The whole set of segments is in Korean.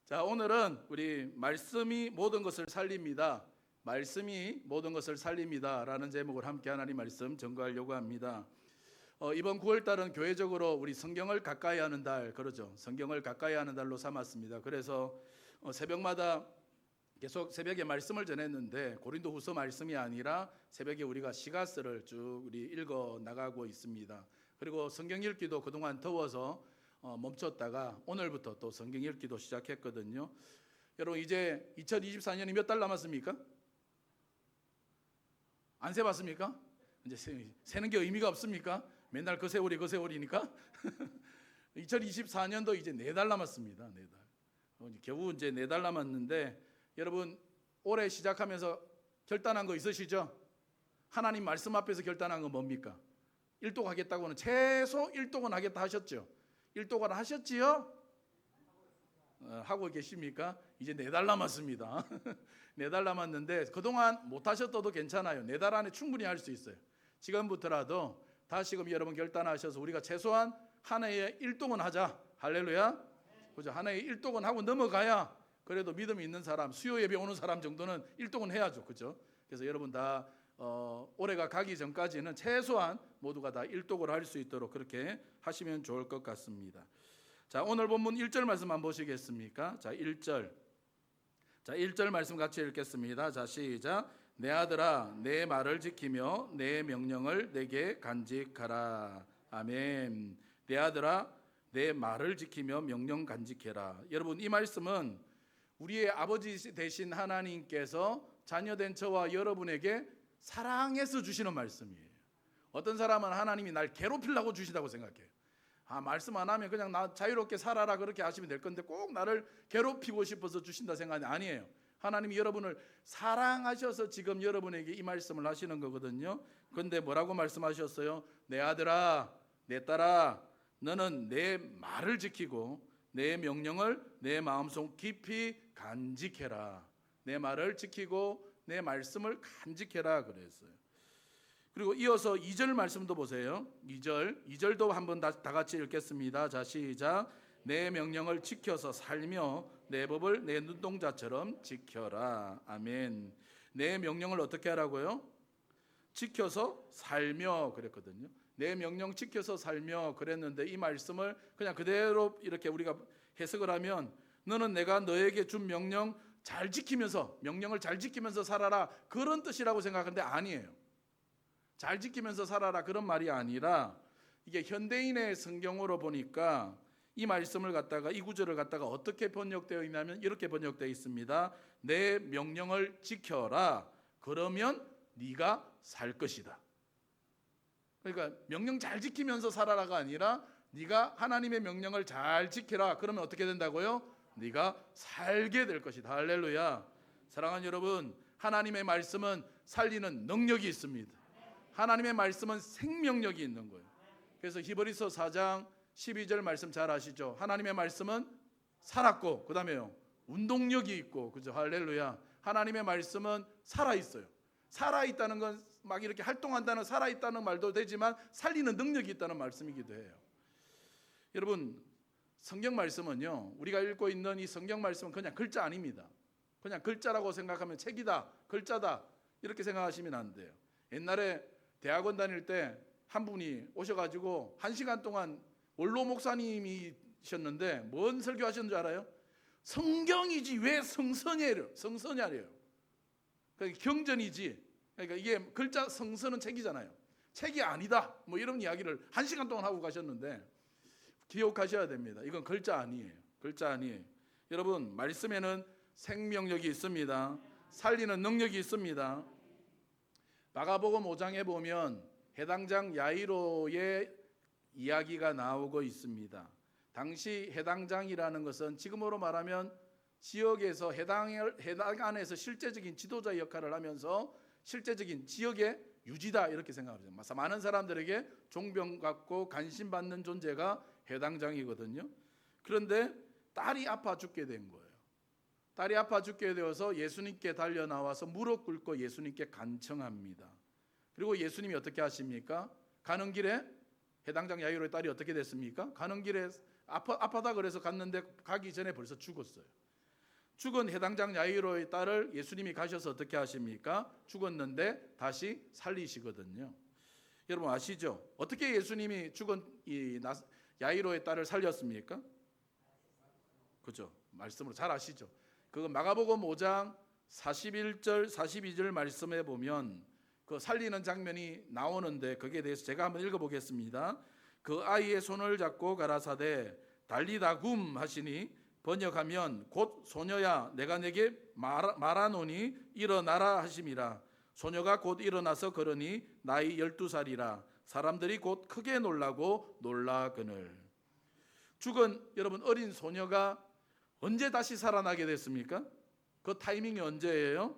자, 오늘은 우리 말씀이 모든 것을 살립니다. 말씀이 모든 것을 살립니다 라는 제목을 함께 하나님 말씀 전거하려고 합니다. 이번 9월 달은 교회적으로 우리 성경을 가까이 하는 달, 그러죠. 성경을 가까이 하는 달로 삼았습니다. 그래서 새벽마다 계속 새벽에 말씀을 전했는데 고린도후서 말씀이 아니라 새벽에 우리가 시가스를 쭉 우리 읽어 나가고 있습니다. 그리고 성경 읽기도 그동안 더워서 멈췄다가 오늘부터 또 성경 읽기도 시작했거든요. 여러분, 이제 2024년이 몇 달 남았습니까? 안 세봤습니까? 이제 세는 게 의미가 없습니까? 맨날 그 세월이니까 2024년도 이제 4달 남았습니다. 4달. 겨우 이제 4달 남았는데, 여러분 올해 시작하면서 결단한 거 있으시죠? 하나님 말씀 앞에서 결단한 건 뭡니까? 일독 하겠다고는 최소 일독은 하겠다 하셨죠? 일독을 하셨지요? 하고 계십니까? 이제 4달 남았습니다. 4달 남았는데 그동안 못 하셨어도 괜찮아요. 4달 안에 충분히 할 수 있어요. 지금부터라도 다시금 여러분 결단하셔서 우리가 최소한 한 해에 일독은 하자. 할렐루야. 그죠? 한 해에 일독은 하고 넘어가야 그래도 믿음이 있는 사람, 수요 예배 오는 사람 정도는 일독은 해야죠. 그죠? 그래서 여러분 다 올해가 가기 전까지는 최소한 모두가 다 일독을 할 수 있도록 그렇게 하시면 좋을 것 같습니다. 자, 오늘 본문 1절 말씀 한번 보시겠습니까? 자, 1절. 자, 1절 말씀 같이 읽겠습니다. 자, 시작. 내 아들아, 내 말을 지키며 내 명령을 내게 간직하라. 아멘. 내 아들아, 내 말을 지키며 명령 간직해라. 여러분, 이 말씀은 우리의 아버지 되신 하나님께서 자녀된 저와 여러분에게 사랑해서 주시는 말씀이에요. 어떤 사람은 하나님이 날 괴롭히려고 주시다고 생각해요. 말씀 안 하면 그냥 나 자유롭게 살아라 그렇게 하시면 될 건데 꼭 나를 괴롭히고 싶어서 주신다 생각이 아니에요. 하나님이 여러분을 사랑하셔서 지금 여러분에게 이 말씀을 하시는 거거든요. 그런데 뭐라고 말씀하셨어요? 내 아들아, 내 딸아, 너는 내 말을 지키고 내 명령을 내 마음속 깊이 간직해라. 내 말을 지키고 내 말씀을 간직해라 그랬어요. 그리고 이어서 2절 말씀도 보세요. 2절도 한번 다 같이 읽겠습니다. 자, 시작. 내 명령을 지켜서 살며 내 법을 내 눈동자처럼 지켜라. 아멘. 내 명령을 어떻게 하라고요? 지켜서 살며 그랬거든요. 내 명령 지켜서 살며 그랬는데 이 말씀을 그냥 그대로 이렇게 우리가 해석을 하면 너는 내가 너에게 준 명령 잘 지키면서, 명령을 잘 지키면서 살아라 그런 뜻이라고 생각하는데 아니에요. 잘 지키면서 살아라 그런 말이 아니라, 이게 현대인의 성경으로 보니까 이 말씀을 갖다가, 이 구절을 갖다가 어떻게 번역되어 있냐면 이렇게 번역되어 있습니다. 내 명령을 지켜라. 그러면 네가 살 것이다. 그러니까 명령 잘 지키면서 살아라가 아니라 네가 하나님의 명령을 잘 지키라. 그러면 어떻게 된다고요? 네가 살게 될 것이다. 할렐루야. 사랑하는 여러분, 하나님의 말씀은 살리는 능력이 있습니다. 하나님의 말씀은 생명력이 있는 거예요. 그래서 히브리서 4장 12절 말씀 잘 아시죠? 하나님의 말씀은 살았고, 그 다음에요, 운동력이 있고, 그죠? 할렐루야. 하나님의 말씀은 살아있어요. 살아있다는 건 막 이렇게 활동한다는, 살아있다는 말도 되지만 살리는 능력이 있다는 말씀이기도 해요. 여러분, 성경 말씀은요, 우리가 읽고 있는 이 성경 말씀은 그냥 글자 아닙니다. 그냥 글자라고 생각하면 책이다, 글자다 이렇게 생각하시면 안 돼요. 옛날에 대학원 다닐 때 한 분이 오셔가지고 1시간 동안 원로 목사님이셨는데 뭔 설교하셨는 줄 알아요? 성경이지 왜 성서냐래요. 그러니까 경전이지. 그러니까 이게 글자, 성서는 책이잖아요. 책이 아니다 뭐 이런 이야기를 1시간 동안 하고 가셨는데 기억하셔야 됩니다. 이건 글자 아니에요. 글자 아니에요. 여러분, 말씀에는 생명력이 있습니다. 살리는 능력이 있습니다. 마가복음 5장에 보면 해당장 야이로의 이야기가 나오고 있습니다. 당시 해당장이라는 것은 지금으로 말하면 지역에서 해당 안에서 실제적인 지도자 역할을 하면서 실제적인 지역의 유지다 이렇게 생각합니다. 많은 사람들에게 존경받고 관심받는 존재가 해당장이거든요. 그런데 딸이 아파 죽게 된 거예요. 딸이 아파 죽게 되어서 예수님께 달려 나와서 무릎 꿇고 예수님께 간청합니다. 그리고 예수님이 어떻게 하십니까? 가는 길에 해당장 야이로의 딸이 어떻게 됐습니까? 가는 길에 아파다 그래서 갔는데 가기 전에 벌써 죽었어요. 죽은 해당장 야이로의 딸을 예수님이 가셔서 어떻게 하십니까? 죽었는데 다시 살리시거든요. 여러분 아시죠? 어떻게 예수님이 죽은 이 야이로의 딸을 살렸습니까? 그죠? 말씀으로 잘 아시죠? 그거 마가복음 5장 41절 42절 말씀에 보면 그 살리는 장면이 나오는데 거기에 대해서 제가 한번 읽어보겠습니다. 그 아이의 손을 잡고 가라사대 달리다 굼 하시니 번역하면 곧 소녀야 내가 내게 말하노니 일어나라 하심이라. 소녀가 곧 일어나서 걸으니 나이 12살이라. 사람들이 곧 크게 놀라고 놀라거늘. 죽은 여러분 어린 소녀가 언제 다시 살아나게 됐습니까? 그 타이밍이 언제예요?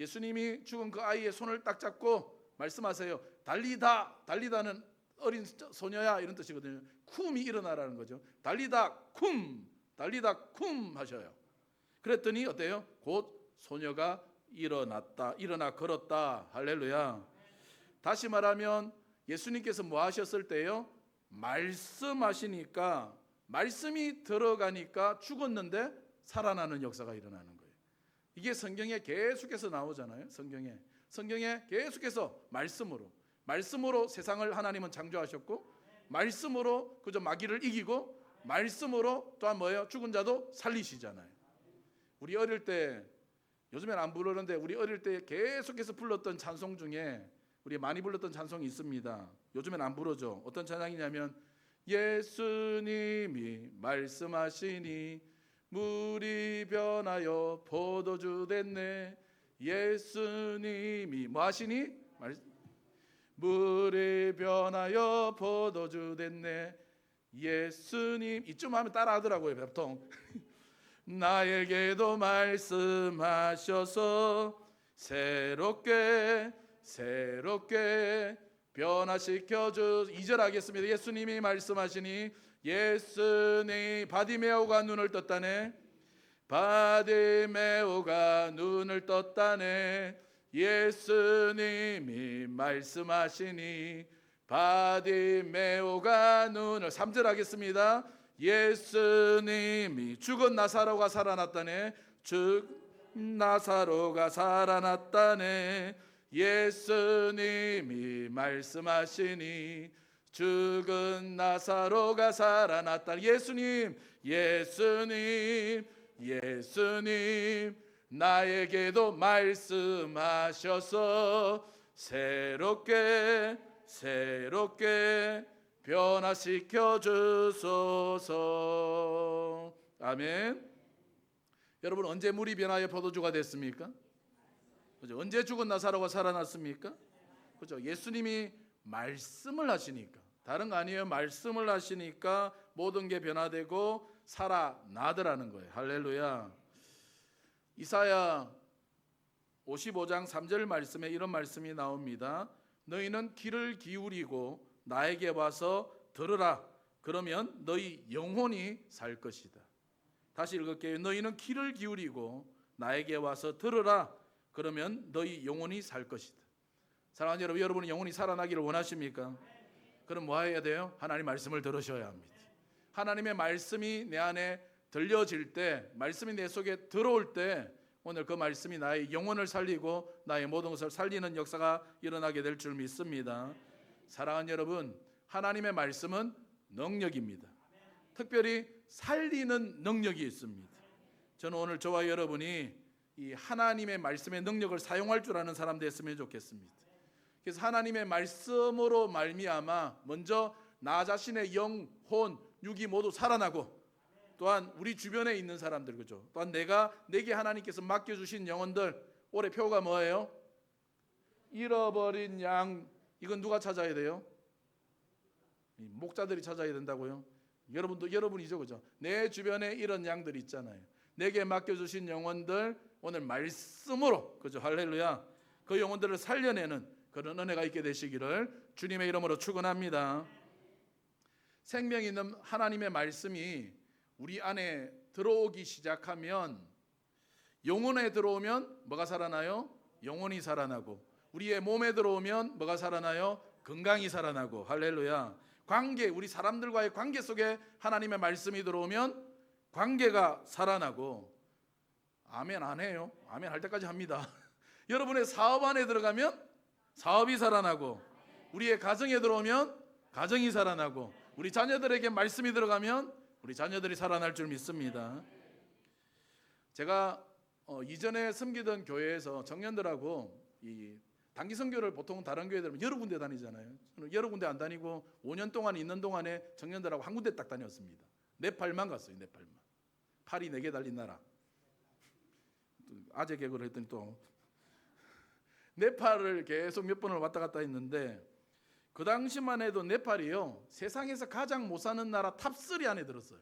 예수님이 죽은 그 아이의 손을 딱 잡고 말씀하세요. 달리다, 달리다는 어린 소녀야 이런 뜻이거든요. 쿰이 일어나라는 거죠. 달리다 쿰, 달리다 쿰 하셔요. 그랬더니 어때요? 곧 소녀가 일어났다, 일어나 걸었다. 할렐루야. 다시 말하면 예수님께서 뭐 하셨을 때요? 말씀하시니까, 말씀이 들어가니까 죽었는데 살아나는 역사가 일어나는 거예요. 이게 성경에 계속해서 나오잖아요. 성경에 계속해서 말씀으로 세상을 하나님은 창조하셨고, 말씀으로 그저 마귀를 이기고, 말씀으로 또한 뭐예요? 죽은 자도 살리시잖아요. 우리 어릴 때, 요즘엔 안 부르는데 우리 어릴 때 계속해서 불렀던 찬송 중에 우리 많이 불렀던 찬송이 있습니다. 요즘엔 안 부르죠. 어떤 찬양이냐면 예수님이 말씀하시니 물이 변하여 포도주 됐네. 예수님이 뭐 하시니? 물이 변하여 포도주 됐네. 예수님 이쯤 하면 따라 하더라고요. 보통 나에게도 말씀하셔서 새롭게 변화시켜 주. 2절 하겠습니다. 예수님이 말씀하시니 예수님 바디메오가 눈을 떴다네. 바디메오가 눈을 떴다네. 예수님이 말씀하시니 바디메오가 눈을. 3절 하겠습니다. 예수님이 죽은 나사로가 살아났다네. 죽은 나사로가 살아났다네. 예수님이 말씀하시니 죽은 나사로가 살아났다. 예수님 나에게도 말씀하셔서 새롭게 변화시켜 주소서. 아멘. 여러분 언제 물이 변하여 포도주가 됐습니까? 그죠? 언제 죽은 나사로가 살아났습니까? 그죠? 예수님이 말씀을 하시니까, 다른 거 아니에요. 말씀을 하시니까 모든 게 변화되고 살아나더라는 거예요. 할렐루야. 이사야 55장 3절 말씀에 이런 말씀이 나옵니다. 너희는 귀를 기울이고 나에게 와서 들으라. 그러면 너희 영혼이 살 것이다. 다시 읽을게요. 너희는 귀를 기울이고 나에게 와서 들으라. 그러면 너희 영혼이 살 것이다. 사랑하는 여러분, 여러분은 영혼이 살아나기를 원하십니까? 그럼 뭐 해야 돼요? 하나님 말씀을 들으셔야 합니다. 하나님의 말씀이 내 안에 들려질 때, 말씀이 내 속에 들어올 때, 오늘 그 말씀이 나의 영혼을 살리고 나의 모든 것을 살리는 역사가 일어나게 될 줄 믿습니다. 사랑하는 여러분, 하나님의 말씀은 능력입니다. 특별히 살리는 능력이 있습니다. 저는 오늘 저와 여러분이 이 하나님의 말씀의 능력을 사용할 줄 아는 사람 됐으면 좋겠습니다. 그래서 하나님의 말씀으로 말미암아 먼저 나 자신의 영, 혼, 육이 모두 살아나고, 또한 우리 주변에 있는 사람들, 그죠? 또한 내게 하나님께서 맡겨주신 영혼들. 올해 표가 뭐예요? 잃어버린 양. 이건 누가 찾아야 돼요? 목자들이 찾아야 된다고요? 여러분이죠, 그죠? 내 주변에 이런 양들 있잖아요. 내게 맡겨주신 영혼들, 오늘 말씀으로, 그죠? 할렐루야. 그 영혼들을 살려내는 그런 은혜가 있게 되시기를 주님의 이름으로 축원합니다. 생명 있는 하나님의 말씀이 우리 안에 들어오기 시작하면, 영혼에 들어오면 뭐가 살아나요? 영혼이 살아나고, 우리의 몸에 들어오면 뭐가 살아나요? 건강이 살아나고. 할렐루야. 관계, 우리 사람들과의 관계 속에 하나님의 말씀이 들어오면 관계가 살아나고, 아멘 안 해요? 아멘 할 때까지 합니다. 여러분의 사업 안에 들어가면 사업이 살아나고, 우리의 가정에 들어오면 가정이 살아나고, 우리 자녀들에게 말씀이 들어가면 우리 자녀들이 살아날 줄 믿습니다. 제가 이전에 섬기던 교회에서 청년들하고 이 단기 선교를 보통 다른 교회들은 여러 군데 다니잖아요. 저는 여러 군데 안 다니고 5년 동안 있는 동안에 청년들하고 한 군데 딱 다녔습니다. 네팔만 갔어요. 네팔만. 팔이 4개 달린 나라. 아재 개그를 했더니 또 네팔을 계속 몇 번을 왔다 갔다 했는데, 그 당시만 해도 네팔이요, 세상에서 가장 못 사는 나라 탑3 안에 들었어요.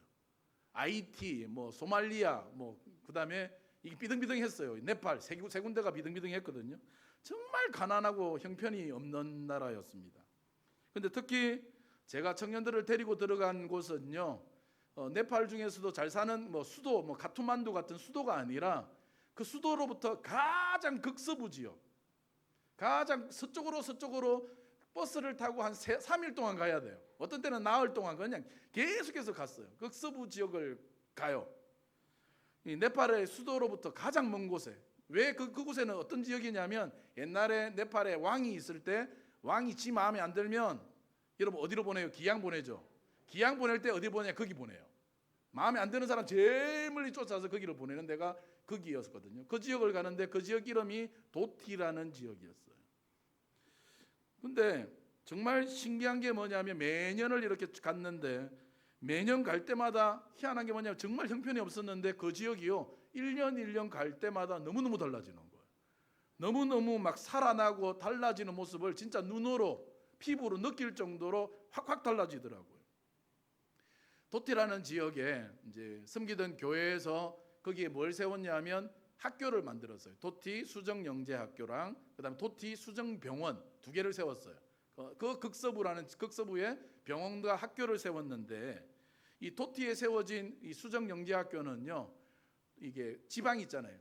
IT, 뭐 소말리아, 뭐 그다음에 이게 비등비등했어요. 네팔 세 군데가 비등비등했거든요. 정말 가난하고 형편이 없는 나라였습니다. 근데 특히 제가 청년들을 데리고 들어간 곳은요, 네팔 중에서도 잘 사는 뭐 수도, 뭐 카투만두 같은 수도가 아니라 그 수도로부터 가장 극서부 지역, 가장 서쪽으로 버스를 타고 한 3일 동안 가야 돼요. 어떤 때는 나흘 동안 그냥 계속해서 갔어요. 극서부 지역을 가요. 이 네팔의 수도로부터 가장 먼 곳에. 왜 그곳에는 어떤 지역이냐면, 옛날에 네팔에 왕이 있을 때 왕이 지 마음에 안 들면 여러분 어디로 보내요? 기양 보내죠. 기양 보낼 때 어디 보내냐? 거기 보내요. 마음에 안 드는 사람 제일 멀리 쫓아서 거기로 보내는 데가 거기였거든요. 그 지역을 가는데 그 지역 이름이 도티라는 지역이었어요. 근데 정말 신기한 게 뭐냐면, 매년을 이렇게 갔는데 매년 갈 때마다 희한한 게 뭐냐면, 정말 형편이 없었는데 그 지역이요, 1년 갈 때마다 너무너무 달라지는 거예요. 너무너무 막 살아나고 달라지는 모습을 진짜 눈으로, 피부로 느낄 정도로 확확 달라지더라고요. 도티라는 지역에 이제 섬기던 교회에서 거기에 뭘 세웠냐면 학교를 만들었어요. 도티 수정영재학교랑 그다음에 도티 수정병원 2개를 세웠어요. 그 극서부의 병원과 학교를 세웠는데, 이 도티에 세워진 이 수정영재학교는요, 이게 지방 있잖아요.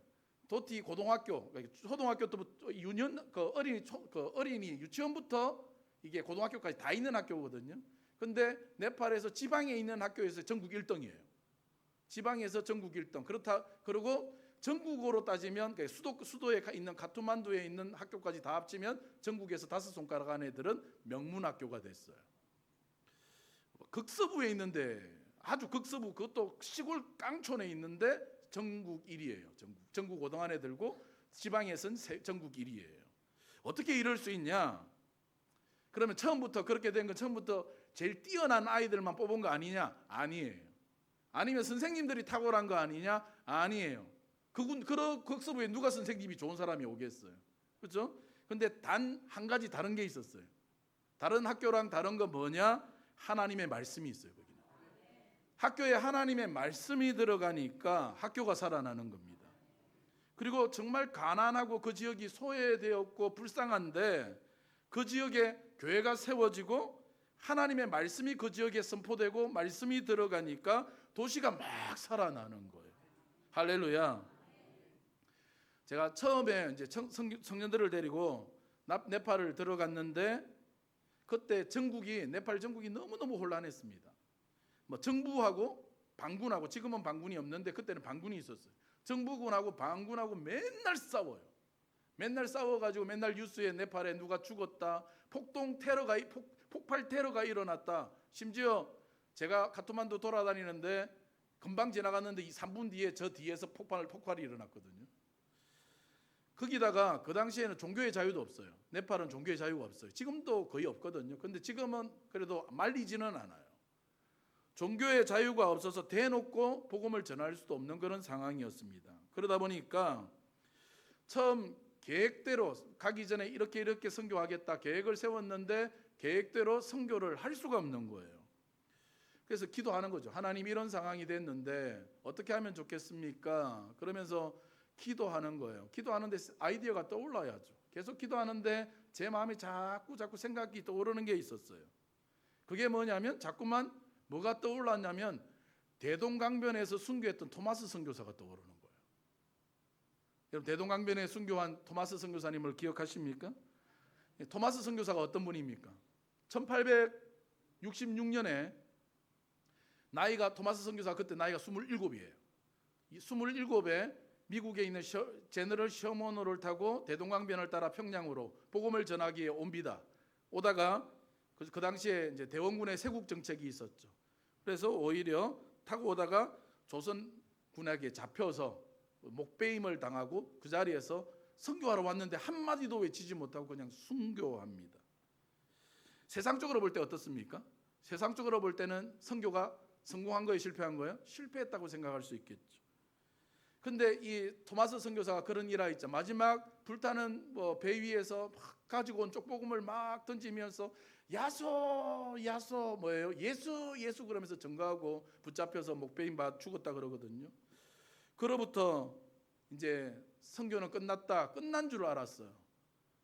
도티 고등학교, 초등학교부터 어린이 유치원부터 이게 고등학교까지 다 있는 학교거든요. 근데 네팔에서 지방에 있는 학교에서 전국 1등이에요. 지방에서 전국 1등. 그리고 전국으로 따지면 수도에 있는 카투만두에 있는 학교까지 다 합치면 전국에서 5손가락 안에 들은 명문 학교가 됐어요. 극서부에 있는데, 아주 극서부, 그것도 시골 깡촌에 있는데 전국 1위예요. 전국 5등 안에 들고 지방에서는 전국 1위예요. 어떻게 이럴 수 있냐? 그러면 처음부터 그렇게 된 건 처음부터 제일 뛰어난 아이들만 뽑은 거 아니냐? 아니에요. 아니면 선생님들이 탁월한 거 아니냐? 아니에요. 그 극서부에 누가 선생님이 좋은 사람이 오겠어요? 그렇죠? 근데 단 한 가지 다른 게 있었어요. 다른 학교랑 다른 건 뭐냐? 하나님의 말씀이 있어요. 거기는. 학교에 하나님의 말씀이 들어가니까 학교가 살아나는 겁니다. 그리고 정말 가난하고 그 지역이 소외되었고 불쌍한데 그 지역에 교회가 세워지고 하나님의 말씀이 그 지역에 선포되고 말씀이 들어가니까 도시가 막 살아나는 거예요. 할렐루야. 제가 처음에 이제 청년들을 데리고 네팔을 들어갔는데, 그때 네팔 전국이 너무너무 혼란했습니다. 뭐 정부하고 반군하고, 지금은 반군이 없는데 그때는 반군이 있었어요. 정부군하고 반군하고 맨날 싸워요. 맨날 싸워가지고 맨날 뉴스에 네팔에 누가 죽었다, 폭발 테러가 일어났다. 심지어 제가 카트만두 돌아다니는데 금방 지나갔는데 3분 뒤에 저 뒤에서 폭발이 일어났거든요. 거기다가 그 당시에는 종교의 자유도 없어요. 네팔은 종교의 자유가 없어요. 지금도 거의 없거든요. 근데 지금은 그래도 말리지는 않아요. 종교의 자유가 없어서 대놓고 복음을 전할 수도 없는 그런 상황이었습니다. 그러다 보니까 처음 계획대로 가기 전에 이렇게 선교하겠다 계획을 세웠는데 계획대로 선교를 할 수가 없는 거예요. 그래서 기도하는 거죠. 하나님, 이런 상황이 됐는데 어떻게 하면 좋겠습니까? 그러면서 기도하는 거예요. 기도하는데 아이디어가 떠올라야죠. 계속 기도하는데 제 마음에 자꾸 생각이 떠오르는 게 있었어요. 그게 뭐냐면, 자꾸만 뭐가 떠올랐냐면 대동강변에서 순교했던 토마스 선교사가 떠오르는 거예요. 여러분, 대동강변에 순교한 토마스 선교사님을 기억하십니까? 토마스 선교사가 어떤 분입니까? 1866년에 토마스 선교사 그때 나이가 27이에요. 이 27에 미국에 있는 제너럴 셔먼호를 타고 대동강변을 따라 평양으로 복음을 전하기에 옵니다. 오다가 그 당시에 이제 대원군의 세국 정책이 있었죠. 그래서 오히려 타고 오다가 조선 군에게 잡혀서 목배임을 당하고 그 자리에서 선교하러 왔는데 한마디도 외치지 못하고 그냥 순교합니다. 세상적으로 볼 때 어떻습니까? 세상적으로 볼 때는 선교가 성공한 거예요, 실패한 거예요? 실패했다고 생각할 수 있겠죠. 근데 이 토마스 선교사가 그런 일화 있죠. 마지막 불타는 배 위에서 막 가지고 온 쪽복음을 막 던지면서 야소 야소 뭐예요? 예수 예수 그러면서 전가하고 붙잡혀서 목베임 받아 죽었다 그러거든요. 그로부터 이제 선교는 끝난 줄 알았어요.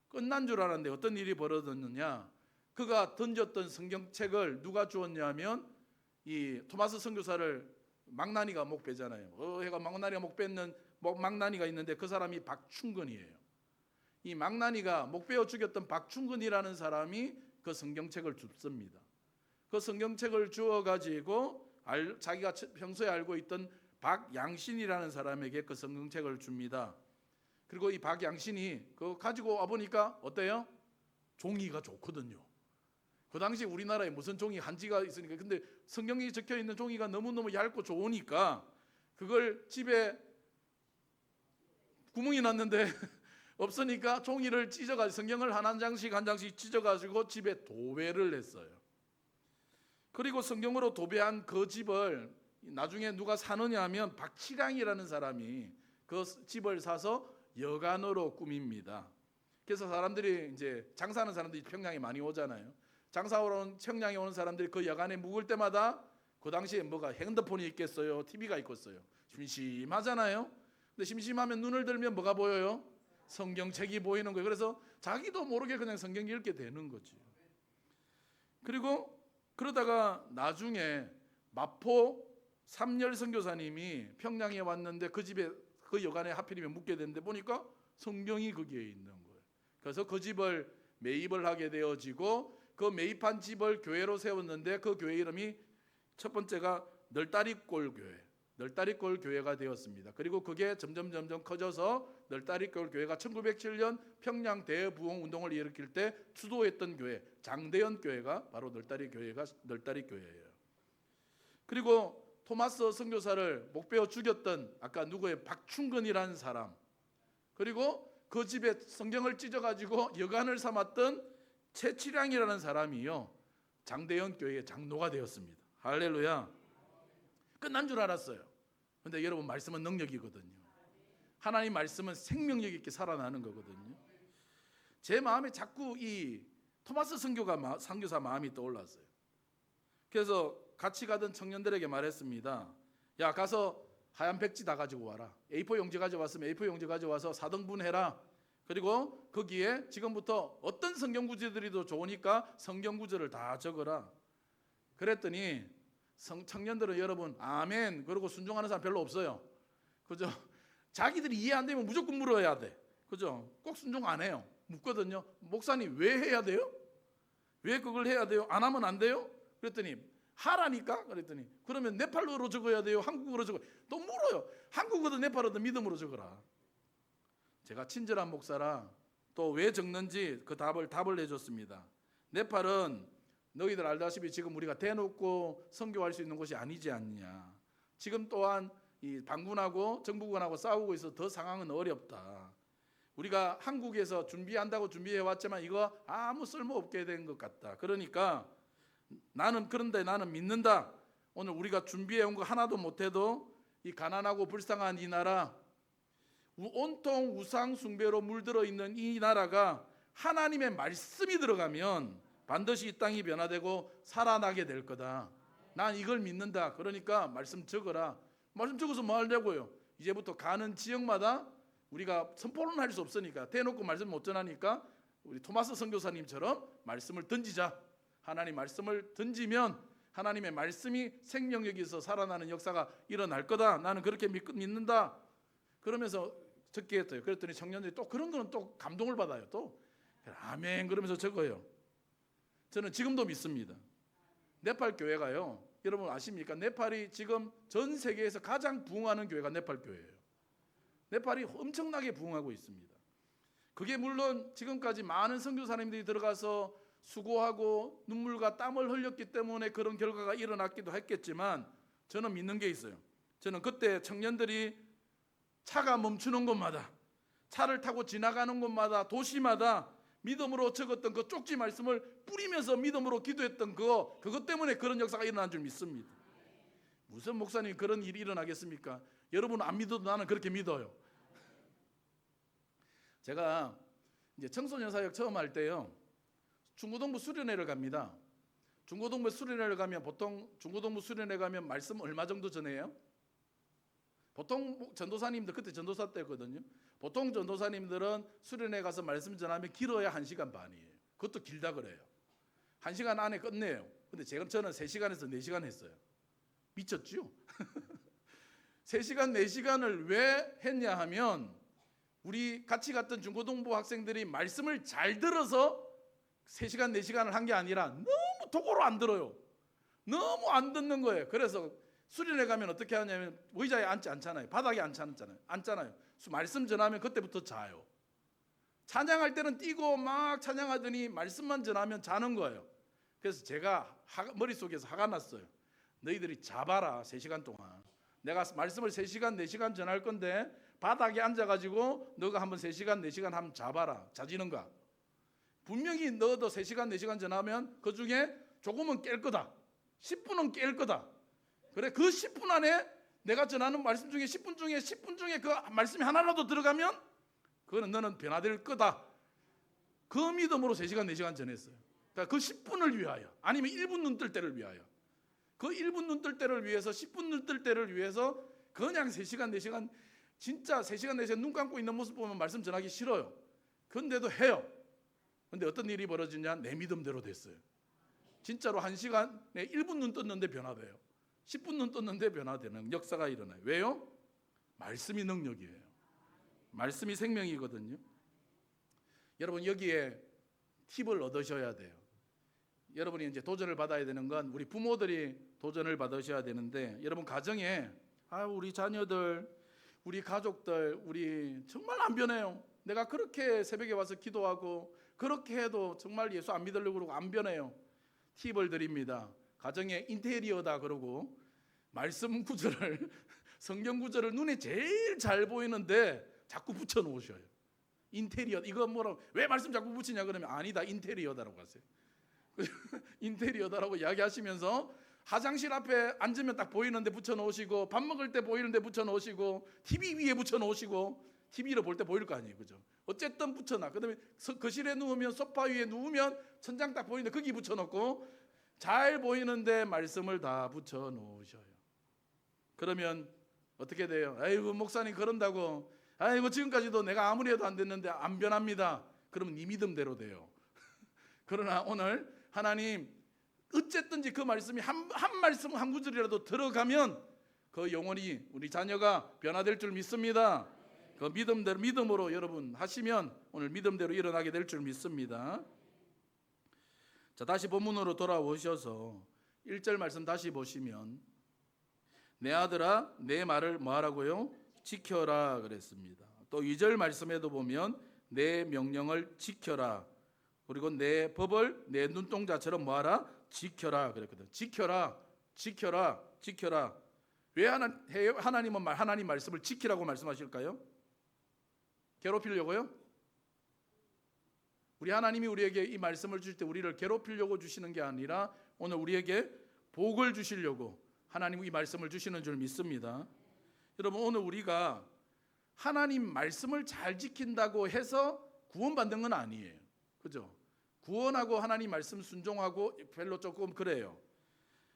끝난 줄 알았는데 어떤 일이 벌어졌느냐? 그가 던졌던 성경책을 누가 주었냐면 이 토마스 선교사를 망나니가 목베잖아요. 해가 망나니가 목베는 망나니가 있는데 그 사람이 박충근이에요. 이 망나니가 목베어 죽였던 박충근이라는 사람이 그 성경책을 줍습니다. 그 성경책을 주어 가지고 자기가 평소에 알고 있던 박양신이라는 사람에게 그 성경책을 줍니다. 그리고 이 박양신이 그거 가지고 와 보니까 어때요? 종이가 좋거든요. 그 당시 우리나라에 무슨 종이 한지가 있으니까. 근데 성경이 적혀 있는 종이가 너무너무 얇고 좋으니까 그걸 집에 구멍이 났는데 없으니까 종이를 찢어가지고 성경을 한 장씩 찢어가지고 집에 도배를 했어요. 그리고 성경으로 도배한 그 집을 나중에 누가 사느냐 하면 박치량이라는 사람이 그 집을 사서 여관으로 꾸밉니다. 그래서 사람들이 이제 장사하는 사람들이 평양에 많이 오잖아요. 장사하러 평양에 오는 사람들이 그 여관에 묵을 때마다 그 당시에 뭐가 핸드폰이 있겠어요, TV가 있겠어요. 심심하잖아요. 근데 심심하면 눈을 들면 뭐가 보여요? 성경책이 보이는 거예요. 그래서 자기도 모르게 그냥 성경 읽게 되는 거죠. 그리고 그러다가 나중에 마포 삼열 선교사님이 평양에 왔는데 그 집에 그 여관에 하필이면 묵게 됐는데 보니까 성경이 거기에 있는 거예요. 그래서 그 집을 매입을 하게 되어지고 그 매입한 집을 교회로 세웠는데 그 교회 이름이 첫 번째가 널다리골 교회, 널다리골 교회가 되었습니다. 그리고 그게 점점 커져서 널다리골 교회가 1907년 평양 대부흥 운동을 일으킬 때 주도했던 교회, 장대현 교회가 바로 널다리 교회예요. 그리고 토마스 선교사를 목베어 죽였던 아까 누구의 박충근이라는 사람, 그리고 그 집에 성경을 찢어가지고 여관을 삼았던 최치량이라는 사람이요 장대현 교회의 장로가 되었습니다. 할렐루야. 끝난 줄 알았어요. 근데 여러분, 말씀은 능력이거든요. 하나님 말씀은 생명력 있게 살아나는 거거든요. 제 마음에 자꾸 이 토마스 선교사 마음이 떠올랐어요. 그래서 같이 가던 청년들에게 말했습니다. 야, 가서 하얀 백지 다 가지고 와라. A4 용지 가져왔으면 A4 용지 가져와서 4등분 해라. 그리고 거기에 지금부터 어떤 성경 구절들이 더 좋으니까 성경 구절을 다 적어라. 그랬더니 청년들은 여러분 아멘 그러고 순종하는 사람 별로 없어요. 그죠? 자기들이 이해 안 되면 무조건 물어야 돼. 그죠? 꼭 순종 안 해요. 묻거든요. 목사님 왜 해야 돼요? 왜 그걸 해야 돼요? 안 하면 안 돼요? 그랬더니 하라니까? 그랬더니 그러면 네팔어로 적어야 돼요? 한국어로 적어요? 또 물어요. 한국어도 네팔어도 믿음으로 적어라. 제가 친절한 목사라 또 왜 적는지 그 답을 해줬습니다. 네팔은 너희들 알다시피 지금 우리가 대놓고 선교할 수 있는 곳이 아니지 않냐. 지금 또한 이 반군하고 정부군하고 싸우고 있어 더 상황은 어렵다. 우리가 한국에서 준비한다고 준비해 왔지만 이거 아무 쓸모 없게 된 것 같다. 그러니까 그런데 나는 믿는다. 오늘 우리가 준비해 온 거 하나도 못해도 이 가난하고 불쌍한 이 나라, 온통 우상 숭배로 물들어 있는 이 나라가 하나님의 말씀이 들어가면 반드시 이 땅이 변화되고 살아나게 될 거다. 난 이걸 믿는다. 그러니까 말씀 적어라. 말씀 적어서 뭐 하려고요? 이제부터 가는 지역마다 우리가 선포는 할 수 없으니까 대놓고 말씀 못 전하니까 우리 토마스 선교사님처럼 말씀을 던지자. 하나님 말씀을 던지면 하나님의 말씀이 생명력이 있어 살아나는 역사가 일어날 거다. 나는 그렇게 믿는다. 그러면서 적게 했어요. 그랬더니 청년들이 또 그런 거는 또 감동을 받아요. 또 아멘 그러면서 적어요. 저는 지금도 믿습니다. 네팔 교회가요, 여러분 아십니까? 네팔이 지금 전 세계에서 가장 부흥하는 교회가 네팔 교회예요. 네팔이 엄청나게 부흥하고 있습니다. 그게 물론 지금까지 많은 선교사님들이 들어가서 수고하고 눈물과 땀을 흘렸기 때문에 그런 결과가 일어났기도 했겠지만, 저는 믿는 게 있어요. 저는 그때 청년들이 차가 멈추는 곳마다, 차를 타고 지나가는 곳마다, 도시마다 믿음으로 적었던 그 쪽지 말씀을 뿌리면서 믿음으로 기도했던 그것 때문에 그런 역사가 일어난 줄 믿습니다. 무슨 목사님 그런 일이 일어나겠습니까? 여러분 안 믿어도 나는 그렇게 믿어요. 제가 이제 청소년 사역 처음 할 때요, 중고등부 수련회를 갑니다. 중고등부 수련회를 가면 보통 중고등부 수련회 가면 말씀 얼마 정도 전해요? 보통 전도사님들, 그때 전도사 때거든요. 보통 전도사님들은 수련회 가서 말씀 전하면 길어야 1시간 반이에요. 그것도 길다 그래요. 1시간 안에 끝내요. 근데 저는 3시간에서 4시간 했어요. 미쳤죠? 3시간, 4시간을 왜 했냐 하면, 우리 같이 갔던 중고등부 학생들이 말씀을 잘 들어서 3시간, 4시간을 한 게 아니라 너무 도구로 안 들어요. 너무 안 듣는 거예요. 그래서 수련회 가면 어떻게 하냐면 의자에 앉지 않잖아요. 바닥에 앉잖아요. 말씀 전하면 그때부터 자요. 찬양할 때는 뛰고 막 찬양하더니 말씀만 전하면 자는 거예요. 그래서 제가 머릿속에서 화가 났어요. 너희들이 자봐라. 3시간 동안 내가 말씀을 3시간 4시간 전할 건데 바닥에 앉아가지고 너가 한번 3시간 4시간 한번 자봐라. 자지는가? 분명히 너도 3시간 4시간 전하면 그 중에 조금은 깰 거다. 10분은 깰 거다. 그래, 그 10분 안에 내가 전하는 말씀 중에 10분 중에 그 말씀이 하나라도 들어가면 그거는 너는 변화될 거다. 그 믿음으로 3시간 4시간 전했어요. 그러니까 그 10분을 위하여, 아니면 1분 눈 뜰 때를 위하여, 그 1분 눈 뜰 때를 위해서, 10분 눈 뜰 때를 위해서 그냥 3시간 4시간, 진짜 3시간 4시간 눈 감고 있는 모습 보면 말씀 전하기 싫어요. 그런데도 해요. 근데 어떤 일이 벌어지냐? 내 믿음대로 됐어요. 진짜로 1시간에 1분 눈 떴는데 변화돼요. 10분 눈 떴는데 변화되는 역사가 일어나요. 왜요? 말씀이 능력이에요. 말씀이 생명이거든요. 여러분, 여기에 팁을 얻으셔야 돼요. 여러분이 이제 도전을 받아야 되는 건 우리 부모들이 도전을 받으셔야 되는데, 여러분 가정에 우리 자녀들, 우리 가족들, 우리 정말 안 변해요. 내가 그렇게 새벽에 와서 기도하고 그렇게 해도 정말 예수 안 믿으려고 그러고 안 변해요. 팁을 드립니다. 가정에 인테리어다 그러고 말씀 구절을 성경 구절을 눈에 제일 잘 보이는데 자꾸 붙여 놓으셔요. 인테리어, 이거 뭐라고, 왜 말씀 자꾸 붙이냐 그러면 아니다, 인테리어다라고 하세요. 인테리어다라고 이야기하시면서 화장실 앞에 앉으면 딱 보이는데 붙여 놓으시고, 밥 먹을 때 보이는데 붙여 놓으시고, TV 위에 붙여 놓으시고, TV를 볼 때 보일 거 아니에요, 그죠? 어쨌든 붙여놔. 그다음에 거실에 누우면, 소파 위에 누우면 천장 딱 보이는데 거기 붙여 놓고, 잘 보이는데 말씀을 다 붙여 놓으셔요. 그러면 어떻게 돼요? 아이고 목사님 그런다고, 아이고 지금까지도 내가 아무리 해도 안 됐는데 안 변합니다. 그러면 네 믿음대로 돼요. 그러나 오늘 하나님 어쨌든지 그 말씀이 한 말씀 한 구절이라도 들어가면 그 영혼이, 우리 자녀가 변화될 줄 믿습니다. 그 믿음대로, 믿음으로 여러분 하시면 오늘 믿음대로 일어나게 될 줄 믿습니다. 자, 다시 본문으로 돌아오셔서 1절 말씀 다시 보시면, 내 아들아 내 말을 뭐하라고요? 지켜라 그랬습니다. 또 2절 말씀에도 보면 내 명령을 지켜라, 그리고 내 법을 내 눈동자처럼 뭐하라? 지켜라 그랬거든. 지켜라, 지켜라, 지켜라. 왜 하나님은 하나님 말씀을 지키라고 말씀하실까요? 괴롭히려고요? 우리 하나님이 우리에게 이 말씀을 주실 때 우리를 괴롭히려고 주시는 게 아니라 오늘 우리에게 복을 주시려고 하나님이 이 말씀을 주시는 줄 믿습니다. 여러분, 오늘 우리가 하나님 말씀을 잘 지킨다고 해서 구원받는 건 아니에요. 그죠? 구원하고 하나님 말씀 순종하고 별로 조금 그래요.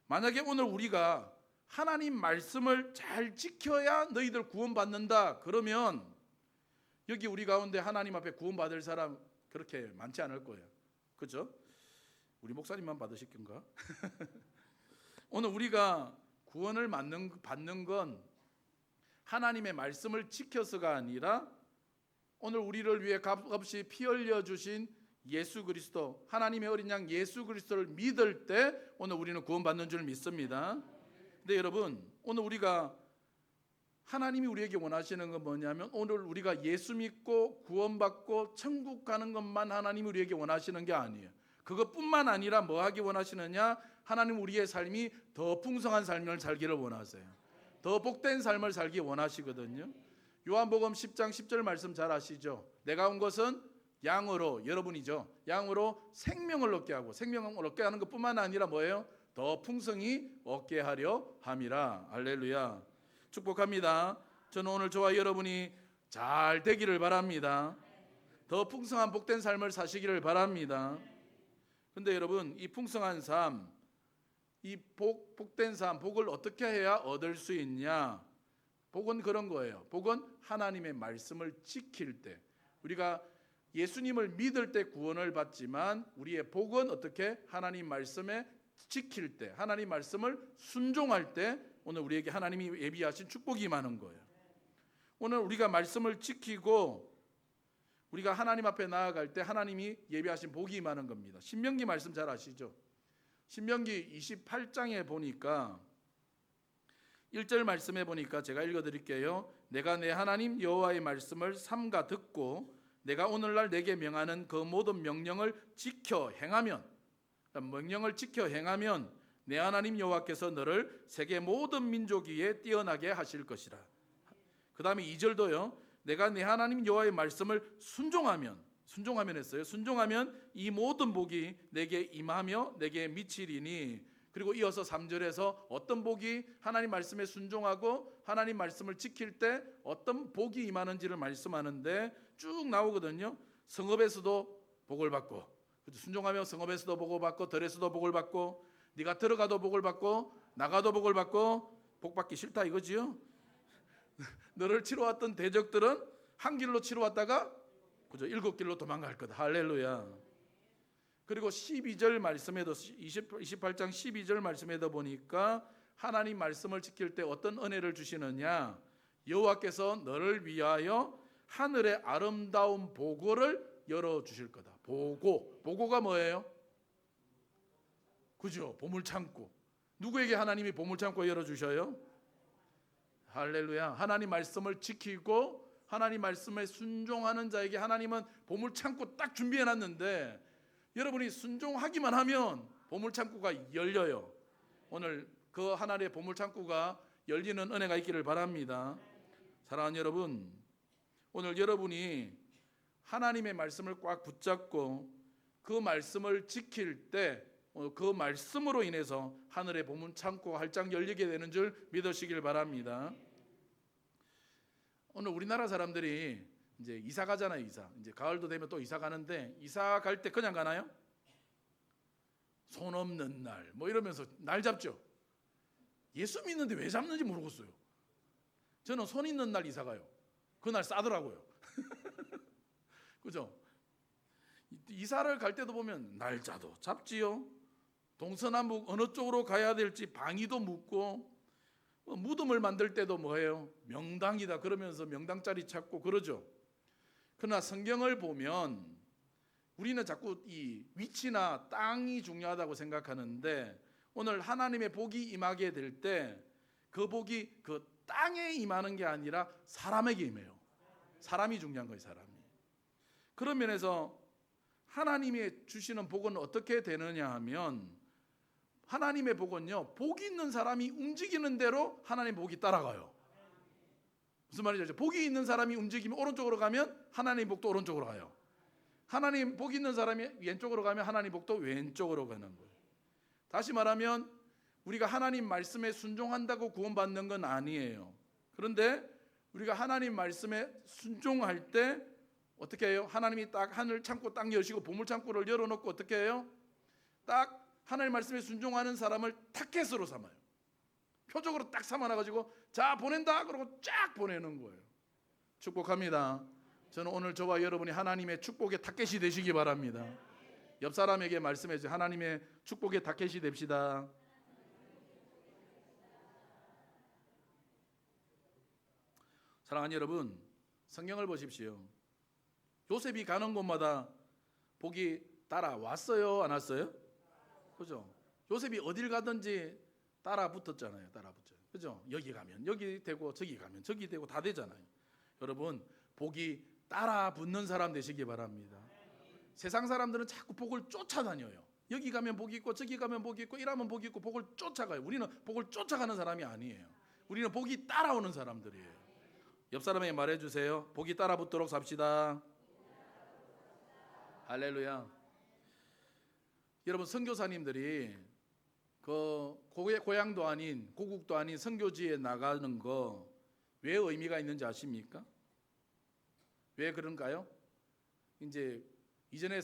만약에 오늘 우리가 하나님 말씀을 잘 지켜야 너희들 구원받는다 그러면 여기 우리 가운데 하나님 앞에 구원받을 사람 그렇게 많지 않을 거예요. 그죠? 우리 목사님만 받으실 건가? 오늘 우리가 구원을 받는 건 하나님의 말씀을 지켜서가 아니라 오늘 우리를 위해 값없이 피 흘려 주신 예수 그리스도, 하나님의 어린 양 예수 그리스도를 믿을 때 오늘 우리는 구원받는 줄 믿습니다. 근데 여러분, 오늘 우리가 하나님이 우리에게 원하시는 건 뭐냐면 오늘 우리가 예수 믿고 구원받고 천국 가는 것만 하나님이 우리에게 원하시는 게 아니에요. 그것뿐만 아니라 뭐 하기 원하시느냐? 하나님 우리의 삶이 더 풍성한 삶을 살기를 원하세요. 더 복된 삶을 살기 원하시거든요. 요한복음 10장 10절 말씀 잘 아시죠? 내가 온 것은 양으로, 여러분이죠. 양으로 생명을 얻게 하고, 생명을 얻게 하는 것뿐만 아니라 뭐예요? 더 풍성히 얻게 하려 함이라. 할렐루야. 축복합니다. 저는 오늘 저와 여러분이 잘 되기를 바랍니다. 더 풍성한 복된 삶을 사시기를 바랍니다. 근데 여러분, 이 풍성한 삶, 이 복된 삶, 복을 어떻게 해야 얻을 수 있냐? 복은 그런 거예요. 복은 하나님의 말씀을 지킬 때, 우리가 예수님을 믿을 때 구원을 받지만 우리의 복은 어떻게? 하나님 말씀에 지킬 때, 하나님 말씀을 순종할 때 오늘 우리에게 하나님이 예비하신 축복이 임하는 거예요. 오늘 우리가 말씀을 지키고 우리가 하나님 앞에 나아갈 때 하나님이 예비하신 복이 임하는 겁니다. 신명기 말씀 잘 아시죠? 신명기 28장에 보니까 1절 말씀에 보니까 제가 읽어드릴게요. 내가 내 하나님 여호와의 말씀을 삼가 듣고 내가 오늘날 내게 명하는 그 모든 명령을 지켜 행하면, 명령을 지켜 행하면 내 하나님 여호와께서 너를 세계 모든 민족 위에 뛰어나게 하실 것이라. 그 다음에 2절도요. 내가 내 하나님 여호와의 말씀을 순종하면 했어요. 순종하면 이 모든 복이 내게 임하며 내게 미치리니. 그리고 이어서 3절에서 어떤 복이 하나님 말씀에 순종하고 하나님 말씀을 지킬 때 어떤 복이 임하는지를 말씀하는데 쭉 나오거든요. 성읍에서도 복을 받고, 순종하면 성읍에서도 복을 받고, 들에서도 복을 받고, 네가 들어가도 복을 받고 나가도 복을 받고. 복 받기 싫다 이거지요. 너를 치러 왔던 대적들은 한 길로 치러 왔다가 그죠? 7길로 도망갈 거다. 할렐루야. 그리고 12절 말씀에도 28장 12절 말씀에도 보니까 하나님 말씀을 지킬 때 어떤 은혜를 주시느냐? 여호와께서 너를 위하여 하늘의 아름다운 보고를 열어 주실 거다. 보고가 뭐예요? 그죠? 보물창고. 누구에게 하나님이 보물창고 열어 주셔요? 할렐루야. 하나님 말씀을 지키고 하나님 말씀에 순종하는 자에게 하나님은 보물창고 딱 준비해 놨는데 여러분이 순종하기만 하면 보물창고가 열려요. 오늘 그 하나님의 보물창고가 열리는 은혜가 있기를 바랍니다. 사랑하는 여러분, 오늘 여러분이 하나님의 말씀을 꽉 붙잡고 그 말씀을 지킬 때 그 말씀으로 인해서 하늘의 보물창고가 활짝 열리게 되는 줄 믿으시길 바랍니다. 오늘 우리나라 사람들이 이제 이사 가잖아요. 이제 가을도 되면 또 이사 가는데 이사 갈 때 그냥 가나요? 손 없는 날 뭐 이러면서 날 잡죠. 예수 믿는데 왜 잡는지 모르겠어요. 저는 손 있는 날 이사 가요. 그날 싸더라고요. 그죠? 이사를 갈 때도 보면 날짜도 잡지요. 동서남북 어느 쪽으로 가야 될지 방위도 묻고, 무덤을 만들 때도 뭐예요? 명당이다 그러면서 명당 자리 찾고 그러죠. 그러나 성경을 보면 우리는 자꾸 이 위치나 땅이 중요하다고 생각하는데 오늘 하나님의 복이 임하게 될 때 그 복이 그 땅에 임하는 게 아니라 사람에게 임해요. 사람이 중요한 거예요. 사람이. 그런 면에서 하나님이 주시는 복은 어떻게 되느냐 하면 하나님의 복은요, 복이 있는 사람이 움직이는 대로 하나님의 복이 따라가요. 무슨 말이죠? 복이 있는 사람이 움직이면 오른쪽으로 가면 하나님의 복도 오른쪽으로 가요. 하나님 복이 있는 사람이 왼쪽으로 가면 하나님의 복도 왼쪽으로 가는 거예요. 다시 말하면 우리가 하나님 말씀에 순종한다고 구원받는 건 아니에요. 그런데 우리가 하나님 말씀에 순종할 때 어떻게 해요? 하나님이 딱 하늘 창고 딱 여시고 보물 창고를 열어놓고 어떻게 해요? 딱 하나님 말씀에 순종하는 사람을 타켓으로 삼아요. 표적으로 딱 삼아놔가지고 자 보낸다 그러고 쫙 보내는 거예요. 축복합니다. 저는 오늘 저와 여러분이 하나님의 축복의 타켓이 되시기 바랍니다. 옆 사람에게 말씀해 주세요. 하나님의 축복의 타켓이 됩시다. 사랑하는 여러분, 성경을 보십시오. 요셉이 가는 곳마다 복이 따라왔어요? 안 왔어요? 그죠? 요셉이 어딜 가든지 따라 붙었잖아요. 따라 붙죠. 그죠? 여기 가면 여기 되고 저기 가면 저기 되고 다 되잖아요. 여러분 복이 따라 붙는 사람 되시기 바랍니다. 세상 사람들은 자꾸 복을 쫓아다녀요. 여기 가면 복이 있고 저기 가면 복이 있고 이러면 복이 있고 복을 쫓아가요. 우리는 복을 쫓아가는 사람이 아니에요. 우리는 복이 따라오는 사람들이에요. 옆 사람에게 말해주세요. 복이 따라 붙도록 삽시다. 할렐루야. 여러분 선교사님들이 그 고향도 아닌 고국도 아닌 선교지에 나가는 거 왜 의미가 있는지 아십니까? 왜 그런가요? 이제 이전에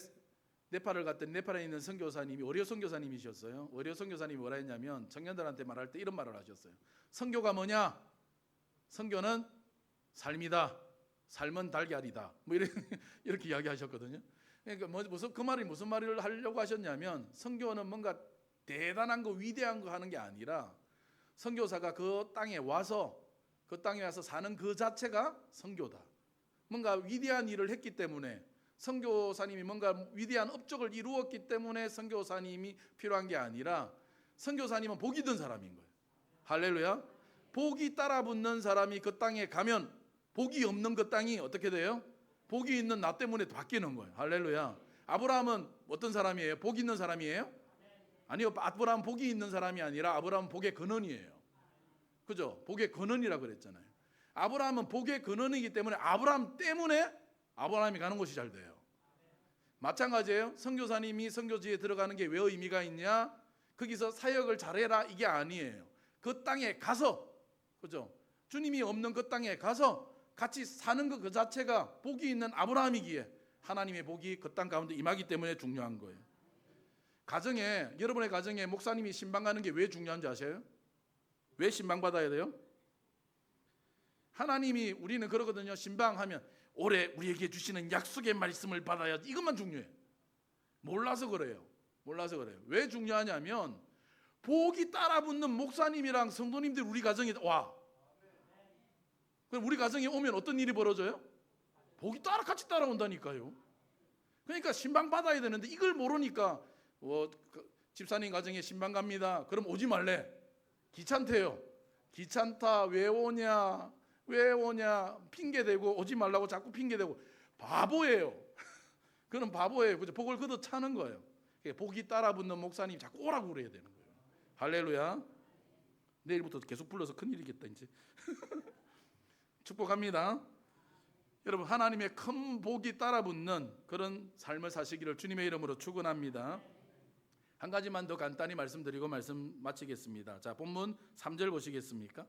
네팔을 갔더니 네팔에 있는 선교사님이 어려 선교사님이셨어요. 어려 선교사님이 뭐라 했냐면 청년들한테 말할 때 이런 말을 하셨어요. 선교가 뭐냐? 선교는 삶이다. 삶은 달걀이다. 뭐 이렇게 이야기하셨거든요. 그러니까 무슨 그 말이 무슨 말을 하려고 하셨냐면 선교는 뭔가 대단한 거 위대한 거 하는 게 아니라 선교사가 그 땅에 와서 사는 그 자체가 선교다. 뭔가 위대한 일을 했기 때문에 선교사님이 뭔가 위대한 업적을 이루었기 때문에 선교사님이 필요한 게 아니라 선교사님은 복이 든 사람인 거예요. 할렐루야. 복이 따라 붙는 사람이 그 땅에 가면 복이 없는 그 땅이 어떻게 돼요? 복이 있는 나 때문에 바뀌는 거예요. 할렐루야. 아브라함은 어떤 사람이에요? 복 있는 사람이에요? 아니요. 아브라함은 복이 있는 사람이 아니라 아브라함은 복의 근원이에요. 그죠? 복의 근원이라고 그랬잖아요. 아브라함은 복의 근원이기 때문에 아브라함 때문에 아브라함이 가는 곳이 잘 돼요. 마찬가지예요. 선교사님이 선교지에 들어가는 게 왜 의미가 있냐? 거기서 사역을 잘해라 이게 아니에요. 그 땅에 가서, 그죠? 주님이 없는 그 땅에 가서 같이 사는 것 그 자체가 복이 있는 아브라함이기에 하나님의 복이 그 땅 가운데 임하기 때문에 중요한 거예요. 가정에, 여러분의 가정에 목사님이 신방 가는 게 왜 중요한지 아세요? 왜 신방 받아야 돼요? 하나님이, 우리는 그러거든요. 신방하면 올해 우리에게 주시는 약속의 말씀을 받아야, 이것만 중요해. 몰라서 그래요. 왜 중요하냐면 복이 따라붙는 목사님이랑 성도님들 우리 가정에 와. 그럼 우리 가정에 오면 어떤 일이 벌어져요? 복이 같이 따라온다니까요. 그러니까 신방 받아야 되는데 이걸 모르니까 집사님 가정에 신방 갑니다. 그럼 오지 말래. 귀찮대요. 귀찮다. 왜 오냐 핑계대고 오지 말라고 자꾸 핑계대고 바보예요. 그는 바보예요. 그죠? 복을 걷어 차는 거예요. 복이 따라붙는 목사님 자꾸 오라고 그래야 되는 거예요. 할렐루야. 내일부터 계속 불러서 큰일이겠다 이제. 축복합니다. 여러분 하나님의 큰 복이 따라붙는 그런 삶을 사시기를 주님의 이름으로 축원합니다. 한 가지만 더 간단히 말씀드리고 말씀 마치겠습니다. 자, 본문 3절 보시겠습니까?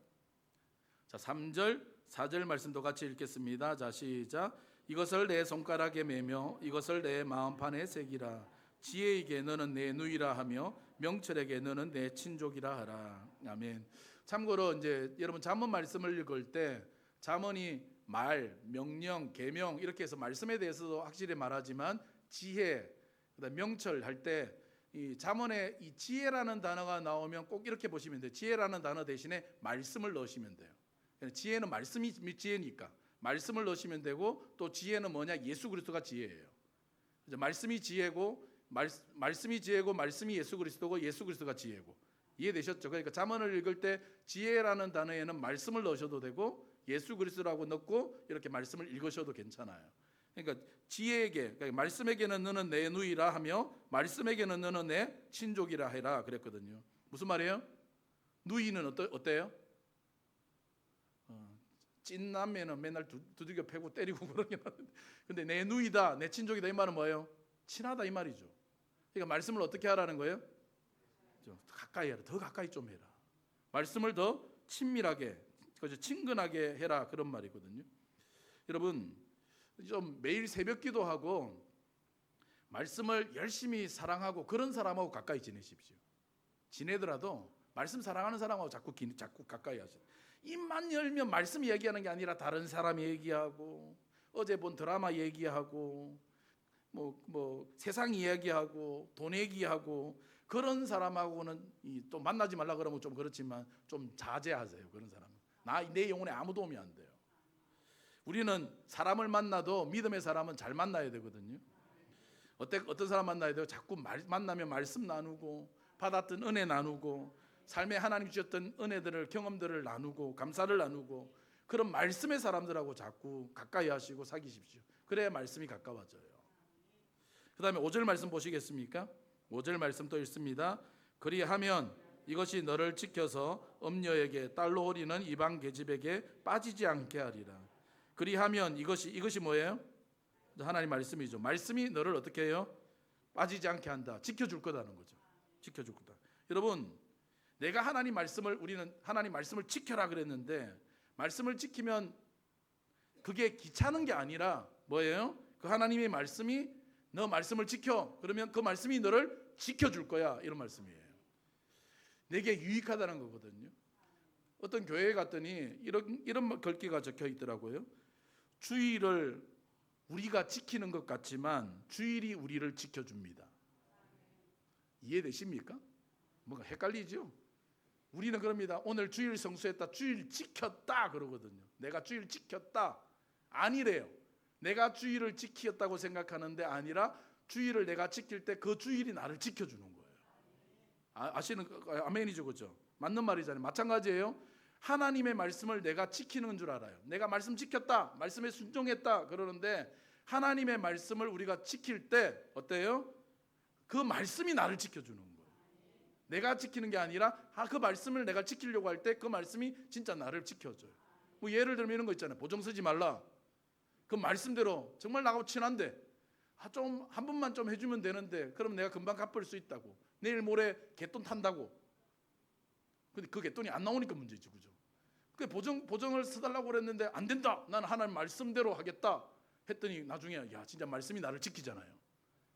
자, 3절, 4절 말씀도 같이 읽겠습니다. 자, 시작. 이것을 내 손가락에 매며 이것을 내 마음판에 새기라. 지혜에게 너는 내 누이라 하며 명철에게 너는 내 친족이라 하라. 아멘. 참고로 이제 여러분 잠언 말씀을 읽을 때 잠언이 말, 명령, 계명 이렇게 해서 말씀에 대해서도 확실히 말하지만 지혜, 그다음 명철 할 때 이 잠언에 이 지혜라는 단어가 나오면 꼭 이렇게 보시면 돼요. 지혜라는 단어 대신에 말씀을 넣으시면 돼요. 지혜는 말씀이 지혜니까 말씀을 넣으시면 되고, 또 지혜는 뭐냐? 예수 그리스도가 지혜예요. 말씀이 지혜고 말씀이 지혜고 말씀이 예수 그리스도고 예수 그리스도가 지혜고. 이해되셨죠? 그러니까 잠언을 읽을 때 지혜라는 단어에는 말씀을 넣으셔도 되고 예수 그리스도라고 넣고 이렇게 말씀을 읽으셔도 괜찮아요. 그러니까 지혜에게, 그러니까 말씀에게는 너는 내 누이라 하며 말씀에게는 너는 내 친족이라 해라 그랬거든요. 무슨 말이에요? 누이는 어때요? 찐남매는 맨날 두들겨 패고 때리고 그러긴 하는데, 근데 내 누이다, 내 친족이다 이 말은 뭐예요? 친하다 이 말이죠. 그러니까 말씀을 어떻게 하라는 거예요? 좀 가까이 해라. 더 가까이 좀 해라. 말씀을 더 친밀하게, 친근하게 해라 그런 말이거든요. 여러분 좀 매일 새벽 기도하고 말씀을 열심히 사랑하고 그런 사람하고 가까이 지내십시오. 지내더라도 말씀 사랑하는 사람하고 자꾸 가까이 하세요. 입만 열면 말씀 얘기하는 게 아니라 다른 사람 얘기하고 어제 본 드라마 얘기하고 뭐 세상 이야기하고 돈 얘기하고 그런 사람하고는 또 만나지 말라 그러면 좀 그렇지만 좀 자제하세요. 그런 사람은 내 영혼에 아무 도움이 안 돼요. 우리는 사람을 만나도 믿음의 사람은 잘 만나야 되거든요. 어떤 사람 만나야 돼요? 자꾸 만나면 말씀 나누고 받았던 은혜 나누고 삶에 하나님 주셨던 은혜들을, 경험들을 나누고 감사를 나누고 그런 말씀의 사람들하고 자꾸 가까이 하시고 사귀십시오. 그래야 말씀이 가까워져요. 그 다음에 5절 말씀 보시겠습니까? 5절 말씀 또 읽습니다. 그리하면 이것이 너를 지켜서 음녀에게 딸로 호리는 이방 계집에게 빠지지 않게 하리라. 그리하면 이것이 뭐예요? 하나님 말씀이죠. 말씀이 너를 어떻게 해요? 빠지지 않게 한다. 지켜줄 거다는 거죠. 지켜줄 거다. 여러분, 내가 하나님 말씀을, 우리는 하나님 말씀을 지켜라 그랬는데, 말씀을 지키면 그게 귀찮은 게 아니라 뭐예요? 그 하나님의 말씀이 너 말씀을 지켜. 그러면 그 말씀이 너를 지켜줄 거야. 이런 말씀이에요. 내게 유익하다는 거거든요. 어떤 교회에 갔더니 이런 글귀가 적혀 있더라고요. 주일을 우리가 지키는 것 같지만 주일이 우리를 지켜줍니다. 이해되십니까? 뭔가 헷갈리죠? 우리는 그럽니다. 오늘 주일 성수했다, 주일 지켰다 그러거든요. 내가 주일 지켰다. 아니래요. 내가 주일을 지켰다고 생각하는데 아니라 주일을 내가 지킬 때 그 주일이 나를 지켜주는 거예요. 아시는 아멘이죠, 그죠? 맞는 말이잖아요. 마찬가지예요. 하나님의 말씀을 내가 지키는 줄 알아요. 내가 말씀 지켰다, 말씀에 순종했다 그러는데 하나님의 말씀을 우리가 지킬 때 어때요? 그 말씀이 나를 지켜주는 거예요. 내가 지키는 게 아니라 그 말씀을 내가 지키려고 할 때 그 말씀이 진짜 나를 지켜줘요. 뭐 예를 들면 이런 거 있잖아요. 보증 서지 말라. 그 말씀대로 정말 나하고 친한데 좀 한 번만 좀 해주면 되는데 그럼 내가 금방 갚을 수 있다고. 내일 모레 갯돈 탄다고. 근데 그 갯돈이 안 나오니까 문제지, 그죠? 그 보증을 써달라고 그랬는데 안 된다. 나는 하나님 말씀대로 하겠다. 했더니 나중에 야 진짜 말씀이 나를 지키잖아요.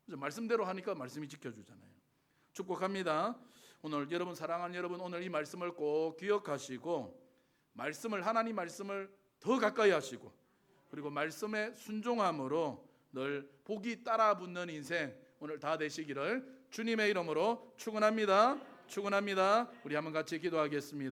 그래서 말씀대로 하니까 말씀이 지켜주잖아요. 축복합니다. 오늘 여러분, 사랑하는 여러분, 오늘 이 말씀을 꼭 기억하시고 말씀을, 하나님 말씀을 더 가까이 하시고 그리고 말씀에 순종함으로 늘 복이 따라붙는 인생 오늘 다 되시기를 주님의 이름으로 축원합니다. 축원합니다. 우리 한번 같이 기도하겠습니다.